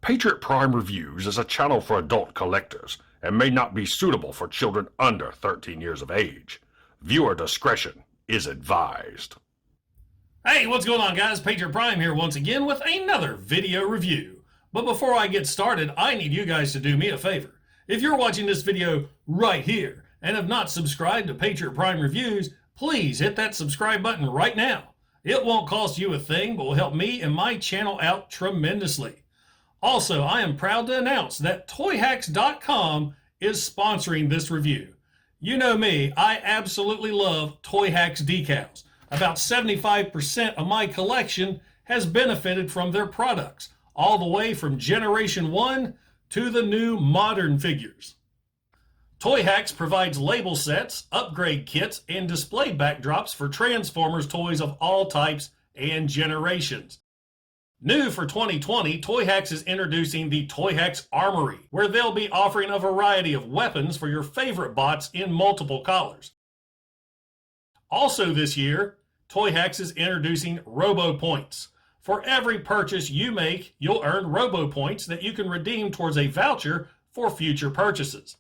Patriot Prime Reviews is a channel for adult collectors and may not be suitable for children under 13 years of age. Viewer discretion is advised. Hey, what's going on, guys? Patriot Prime here once again with another video review. But before I get started, I need you guys to do me a favor. If you're watching this video right here and have not subscribed to Patriot Prime Reviews, please hit that subscribe button right now. It won't cost you a thing, but will help me and my channel out tremendously. Also, I am proud to announce that Toyhax.com is sponsoring this review. You know me, I absolutely love Toyhax Decals. About 75% of my collection has benefited from their products, all the way from Generation 1 to the new modern figures. Toyhax provides label sets, upgrade kits, and display backdrops for Transformers toys of all types and generations. New for 2020, Toyhax is introducing the Toyhax Armory, where they'll be offering a variety of weapons for your favorite bots in multiple colors. Also this year, Toyhax is introducing Robo Points. For every purchase you make, you'll earn Robo Points that you can redeem towards a voucher for future purchases.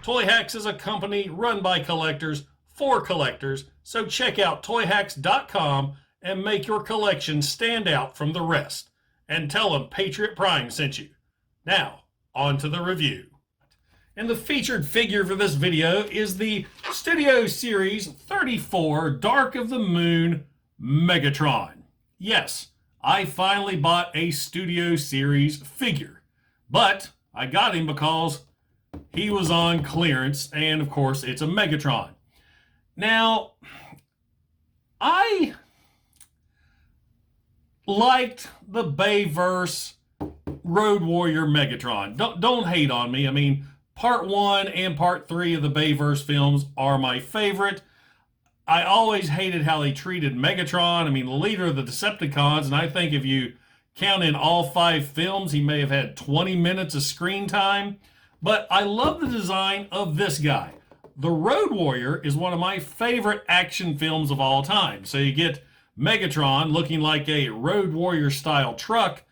Toyhax is a company run by collectors for collectors, so check out Toyhax.com and make your collection stand out from the rest. And tell them Patriot Prime sent you. Now, on to the review. And the featured figure for this video is the Studio Series 34 Dark of the Moon Megatron. Yes, I finally bought a Studio Series figure, but I got him because he was on clearance, and of course it's a Megatron. Now, I liked the Bayverse Road Warrior Megatron. Don't hate on me. I mean, Part 1 and Part 3 of the Bayverse films are my favorite. I always hated how they treated Megatron. I mean, the leader of the Decepticons, and I think if you count in all 5 films, he may have had 20 minutes of screen time. But I love the design of this guy. The Road Warrior is one of my favorite action films of all time. So you get Megatron looking like a Road Warrior style truck.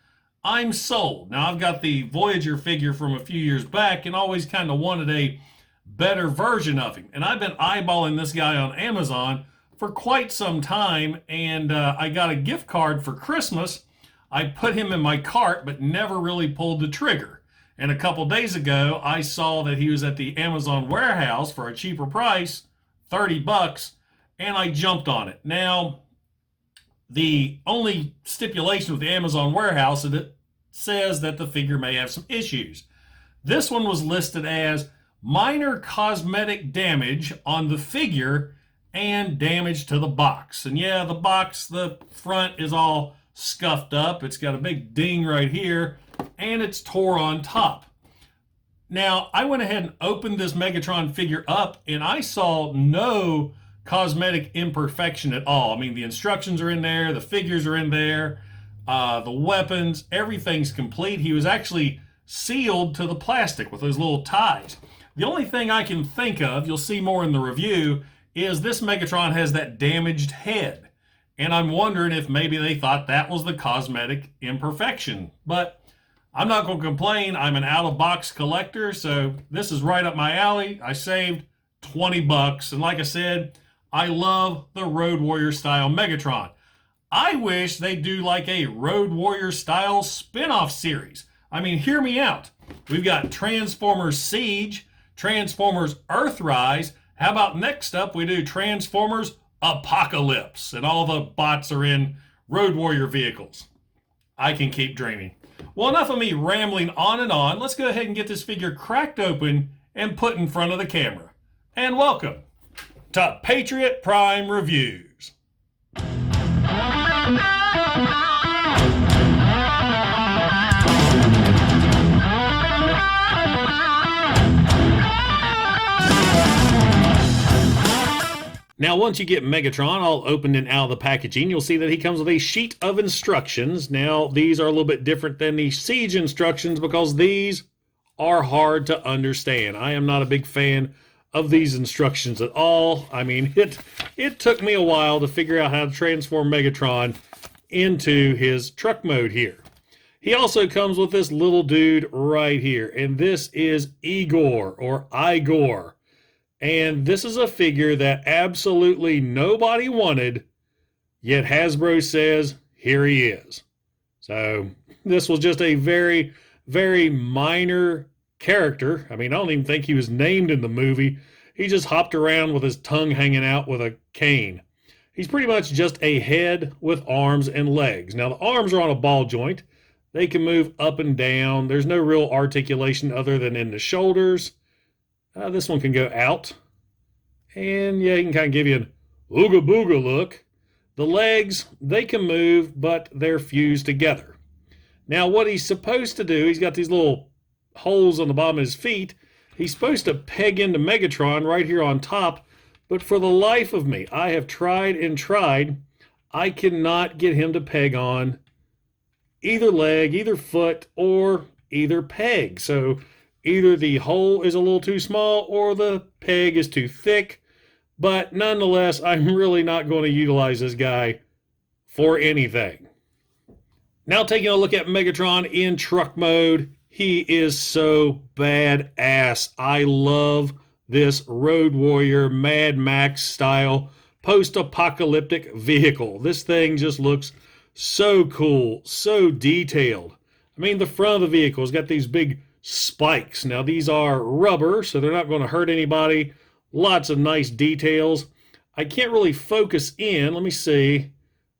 I'm sold. Now, I've got the Voyager figure from a few years back and always kind of wanted a better version of him. And I've been eyeballing this guy on Amazon for quite some time, and I got a gift card for Christmas. I put him in my cart, but never really pulled the trigger. And a couple days ago, I saw that he was at the Amazon warehouse for a cheaper price, $30, and I jumped on it. Now, the only stipulation with the Amazon warehouse is it says that the figure may have some issues. This one was listed as minor cosmetic damage on the figure and damage to the box. And yeah, the box, the front is all scuffed up. It's got a big ding right here, and it's tore on top. Now, I went ahead and opened this Megatron figure up, and I saw no cosmetic imperfection at all. I mean, the instructions are in there, the figures are in there, the weapons, everything's complete. He was actually sealed to the plastic with those little ties. The only thing I can think of, you'll see more in the review, is this Megatron has that damaged head. And I'm wondering if maybe they thought that was the cosmetic imperfection. But I'm not going to complain. I'm an out-of-box collector, so this is right up my alley. I saved $20. And like I said, I love the Road Warrior style Megatron. I wish they'd do like a Road Warrior style spin-off series. I mean, hear me out. We've got Transformers Siege, Transformers Earthrise. How about next up we do Transformers Apocalypse, and all the bots are in Road Warrior vehicles. I can keep dreaming. Well, enough of me rambling on and on. Let's go ahead and get this figure cracked open and put in front of the camera. And welcome to Patriot Prime Reviews. Now, once you get Megatron all opened and out of the packaging, you'll see that he comes with a sheet of instructions. Now, these are a little bit different than the Siege instructions because these are hard to understand. I am not a big fan of these instructions at all. I mean, it took me a while to figure out how to transform Megatron into his truck mode here. He also comes with this little dude right here, and this is Igor or Igor. And this is a figure that absolutely nobody wanted, yet Hasbro says, here he is. So this was just a very, very minor character. I mean, I don't even think he was named in the movie. He just hopped around with his tongue hanging out with a cane. He's pretty much just a head with arms and legs. Now, the arms are on a ball joint. They can move up and down. There's no real articulation other than in the shoulders. This one can go out. And yeah, he can kind of give you an ooga booga look. The legs, they can move, but they're fused together. Now, what he's supposed to do, he's got these little holes on the bottom of his feet. He's supposed to peg into Megatron right here on top. But for the life of me, I have tried and tried. I cannot get him to peg on either leg, either foot, or either peg. So either the hole is a little too small or the peg is too thick. But nonetheless, I'm really not going to utilize this guy for anything. Now taking a look at Megatron in truck mode. He is so badass. I love this Road Warrior Mad Max style post-apocalyptic vehicle. This thing just looks so cool, so detailed. I mean, the front of the vehicle has got these big spikes. Now, these are rubber, so they're not going to hurt anybody. Lots of nice details. I can't really focus in. Let me see.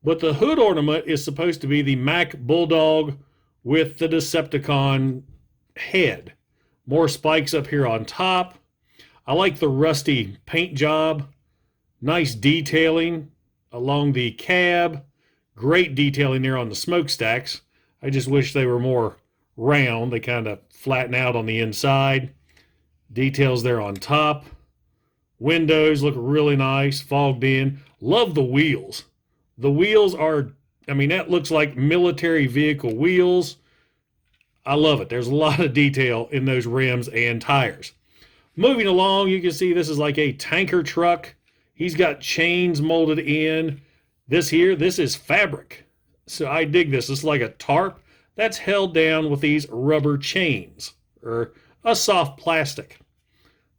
But the hood ornament is supposed to be the Mack Bulldog with the Decepticon head. More spikes up here on top. I like the rusty paint job. Nice detailing along the cab. Great detailing there on the smokestacks. I just wish they were more round. They kind of flatten out on the inside. Details there on top. Windows look really nice, fogged in. Love the wheels. The wheels are, I mean, that looks like military vehicle wheels. I love it. There's a lot of detail in those rims and tires. Moving along, you can see this is like a tanker truck. He's got chains molded in. This is fabric. So I dig this. It's like a tarp that's held down with these rubber chains or a soft plastic.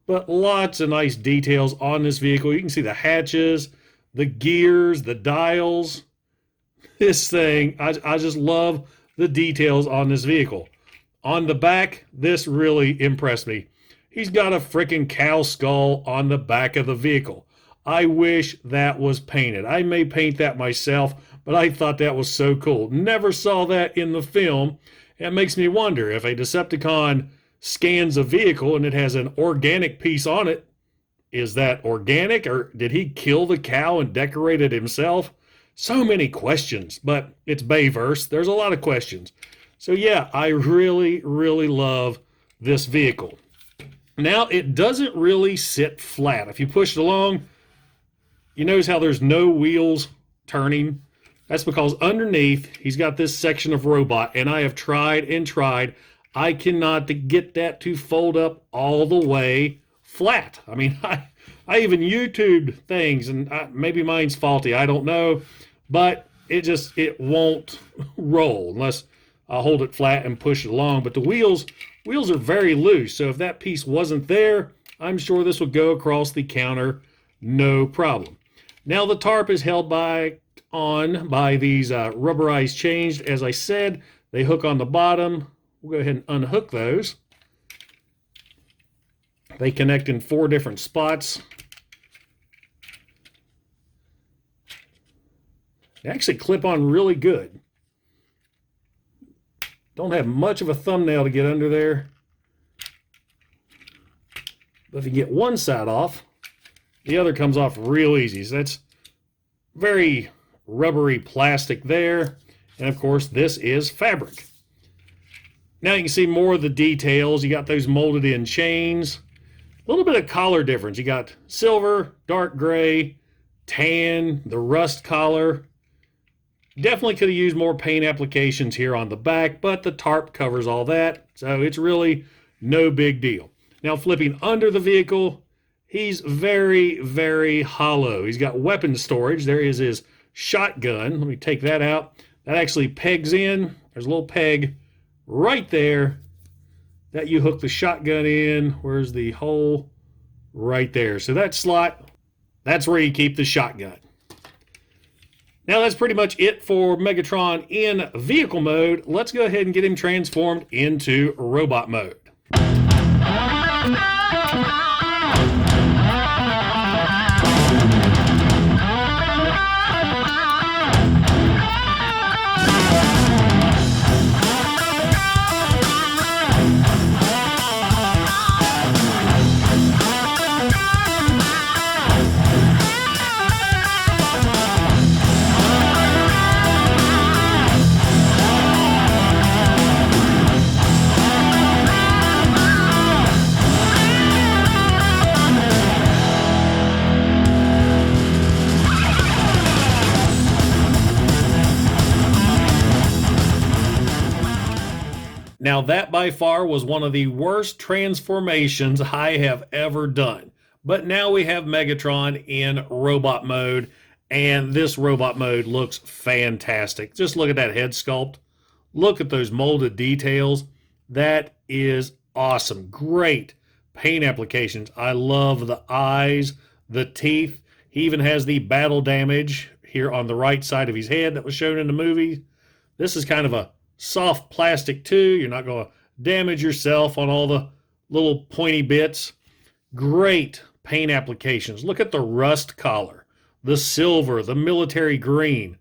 But lots of nice details on this vehicle. You can see the hatches, the gears, the dials. This thing, I just love the details on this vehicle. On the back, this really impressed me. He's got a freaking cow skull on the back of the vehicle. I wish that was painted. I may paint that myself, but I thought that was so cool. Never saw that in the film. It makes me wonder if a Decepticon scans a vehicle and it has an organic piece on it. Is that organic, or did he kill the cow and decorate it himself? So many questions, but it's Bayverse. There's a lot of questions. So yeah, I really, really love this vehicle. Now, it doesn't really sit flat. If you push it along, you notice how there's no wheels turning. That's because underneath, he's got this section of robot, and I have tried and tried. I cannot get that to fold up all the way flat. I mean, I even YouTubed things, and maybe mine's faulty. I don't know. But it won't roll unless I hold it flat and push it along. But the wheels are very loose. So if that piece wasn't there, I'm sure this would go across the counter, no problem. Now the tarp is held by these rubberized chains. As I said, they hook on the bottom. We'll go ahead and unhook those. They connect in 4 different spots. They actually clip on really good. Don't have much of a thumbnail to get under there. But if you get one side off, the other comes off real easy. So that's very rubbery plastic there. And of course, this is fabric. Now you can see more of the details. You got those molded in chains. A little bit of collar difference. You got silver, dark gray, tan, the rust collar. Definitely could have used more paint applications here on the back, but the tarp covers all that, so it's really no big deal. Now flipping under the vehicle, he's very, very hollow. He's got weapon storage. There is his shotgun. Let me take that out. That actually pegs in. There's a little peg right there that you hook the shotgun in. Where's the hole? Right there. So that slot, that's where you keep the shotgun. Now that's pretty much it for Megatron in vehicle mode. Let's go ahead and get him transformed into robot mode. Now that by far was one of the worst transformations I have ever done. But now we have Megatron in robot mode, and this robot mode looks fantastic. Just look at that head sculpt. Look at those molded details. That is awesome. Great paint applications. I love the eyes, the teeth. He even has the battle damage here on the right side of his head that was shown in the movie. This is kind of a soft plastic too. You're not going to damage yourself on all the little pointy bits. Great paint applications. Look at the rust collar, the silver, the military green.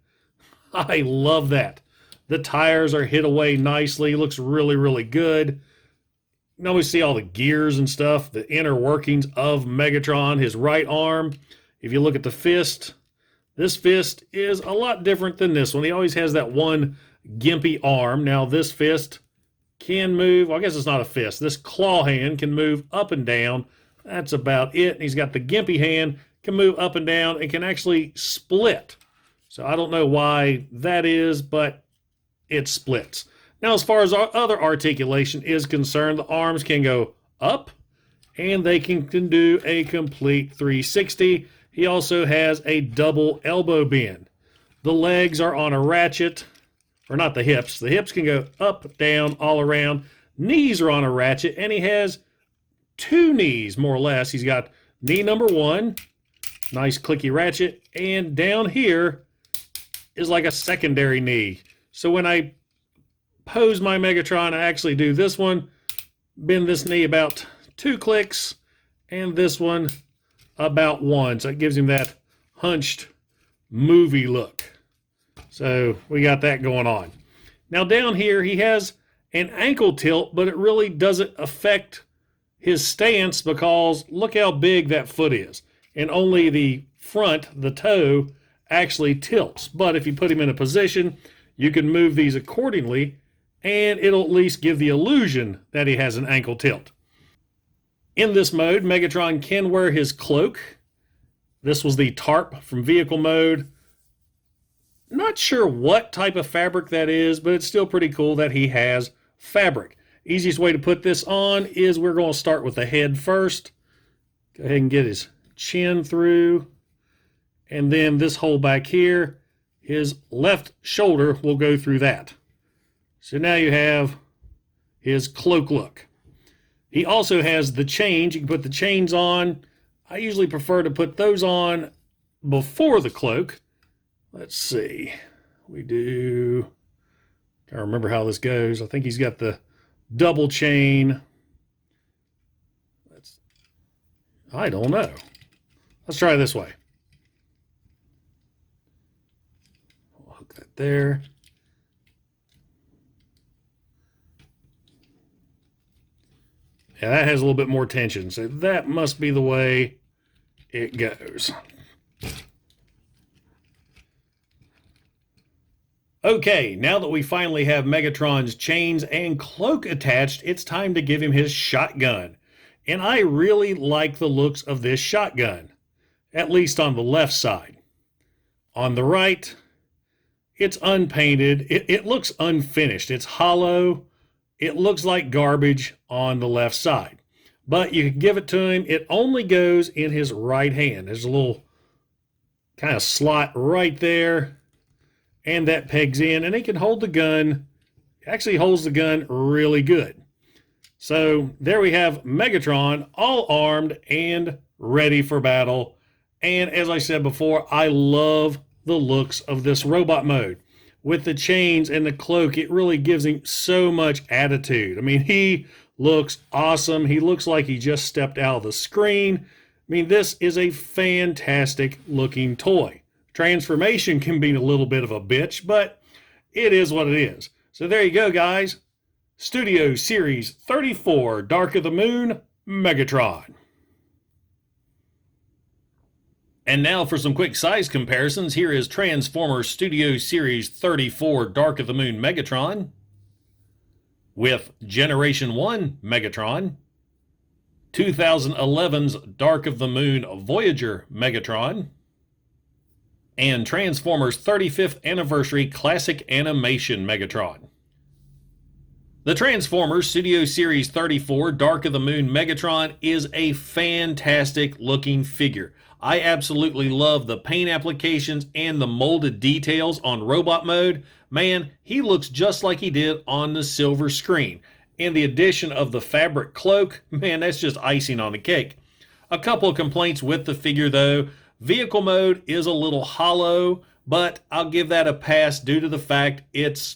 I love that. The tires are hit away nicely. Looks really, really good. You can always see all the gears and stuff, the inner workings of Megatron, his right arm. If you look at the fist, this fist is a lot different than this one. He always has that one gimpy arm. Now this fist can move. Well, I guess it's not a fist. This claw hand can move up and down. That's about it. And he's got the gimpy hand, can move up and down, and can actually split. So I don't know why that is, but it splits. Now, as far as our other articulation is concerned, the arms can go up, and they can do a complete 360. He also has a double elbow bend. The legs are on a ratchet. Or not the hips. The hips can go up, down, all around. Knees are on a ratchet, and he has two knees, more or less. He's got knee number one, nice clicky ratchet, and down here is like a secondary knee. So when I pose my Megatron, I actually do this one, bend this knee about 2 clicks, and this one about 1. So it gives him that hunched movie look. So we got that going on. Now down here, he has an ankle tilt, but it really doesn't affect his stance because look how big that foot is. And only the front, the toe, actually tilts. But if you put him in a position, you can move these accordingly, and it'll at least give the illusion that he has an ankle tilt. In this mode, Megatron can wear his cloak. This was the tarp from vehicle mode. Not sure what type of fabric that is, but it's still pretty cool that he has fabric. Easiest way to put this on is we're going to start with the head first. Go ahead and get his chin through. And then this hole back here, his left shoulder will go through that. So now you have his cloak look. He also has the chains. You can put the chains on. I usually prefer to put those on before the cloak. Let's see. We do. Can't remember how this goes. I think he's got the double chain. I don't know. Let's try this way. We'll hook that there. Yeah, that has a little bit more tension. So that must be the way it goes. Okay, now that we finally have Megatron's chains and cloak attached, it's time to give him his shotgun. And I really like the looks of this shotgun, at least on the left side. On the right, it's unpainted. It looks unfinished. It's hollow. It looks like garbage on the left side. But you can give it to him. It only goes in his right hand. There's a little kind of slot right there, and that pegs in, and he can hold the gun, actually holds the gun really good. So there we have Megatron, all armed and ready for battle. And as I said before, I love the looks of this robot mode. With the chains and the cloak, it really gives him so much attitude. I mean, he looks awesome. He looks like he just stepped out of the screen. I mean, this is a fantastic looking toy. Transformation can be a little bit of a bitch, but it is what it is. So there you go, guys. Studio Series 34, Dark of the Moon, Megatron. And now for some quick size comparisons. Here is Transformers Studio Series 34, Dark of the Moon, Megatron, with Generation 1 Megatron, 2011's Dark of the Moon Voyager Megatron, and Transformers 35th Anniversary Classic Animation Megatron. The Transformers Studio Series 34 Dark of the Moon Megatron is a fantastic looking figure. I absolutely love the paint applications and the molded details on robot mode. Man, he looks just like he did on the silver screen. And the addition of the fabric cloak, man, that's just icing on the cake. A couple of complaints with the figure though. Vehicle mode is a little hollow, but I'll give that a pass due to the fact it's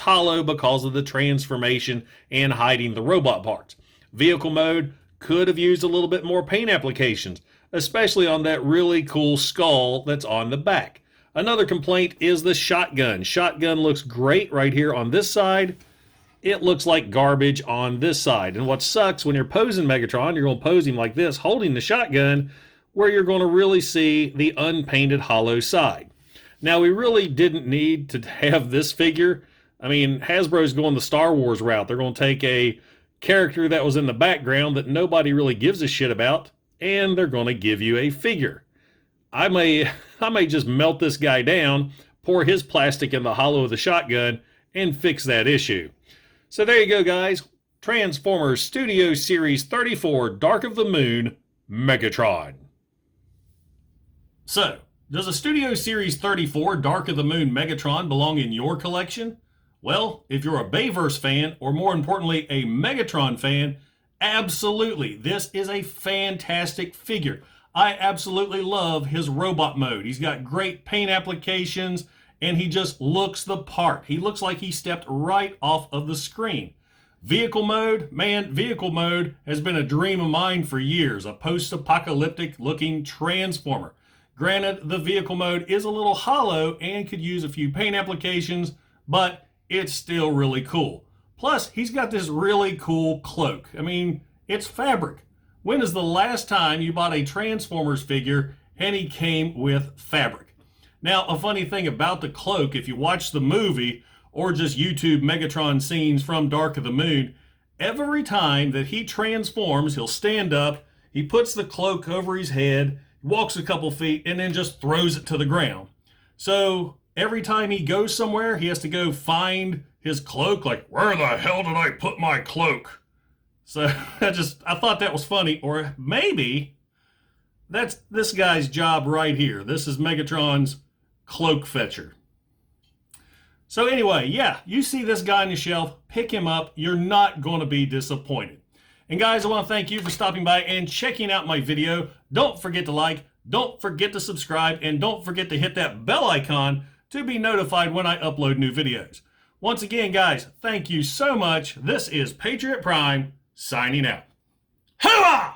hollow because of the transformation and hiding the robot parts. Vehicle mode could have used a little bit more paint applications, especially on that really cool skull that's on the back. Another complaint is the shotgun. Shotgun looks great right here on this side. It looks like garbage on this side. And what sucks when you're posing Megatron, you're going to pose him like this, holding the shotgun, where you're going to really see the unpainted hollow side. Now, we really didn't need to have this figure. I mean, Hasbro's going the Star Wars route. They're going to take a character that was in the background that nobody really gives a shit about, and they're going to give you a figure. I may just melt this guy down, pour his plastic in the hollow of the shotgun, and fix that issue. So there you go, guys. Transformers Studio Series 34 Dark of the Moon Megatron. So, does a Studio Series 34 Dark of the Moon Megatron belong in your collection? Well, if you're a Bayverse fan, or more importantly, a Megatron fan, absolutely. This is a fantastic figure. I absolutely love his robot mode. He's got great paint applications, and he just looks the part. He looks like he stepped right off of the screen. Vehicle mode, man, vehicle mode has been a dream of mine for years. A post-apocalyptic looking Transformer. Granted, the vehicle mode is a little hollow and could use a few paint applications, but it's still really cool. Plus, he's got this really cool cloak. I mean, it's fabric. When is the last time you bought a Transformers figure and he came with fabric? Now, a funny thing about the cloak, if you watch the movie or just YouTube Megatron scenes from Dark of the Moon, every time that he transforms, he'll stand up, he puts the cloak over his head, walks a couple feet, and then just throws it to the ground. So every time he goes somewhere, he has to go find his cloak, like, where the hell did I put my cloak? So I thought that was funny. Or maybe that's this guy's job right here. This is Megatron's cloak fetcher. So anyway, yeah, you see this guy on your shelf, pick him up. You're not going to be disappointed. And guys, I want to thank you for stopping by and checking out my video. Don't forget to like, don't forget to subscribe, and don't forget to hit that bell icon to be notified when I upload new videos. Once again, guys, thank you so much. This is Patriot Prime signing out. Hooah!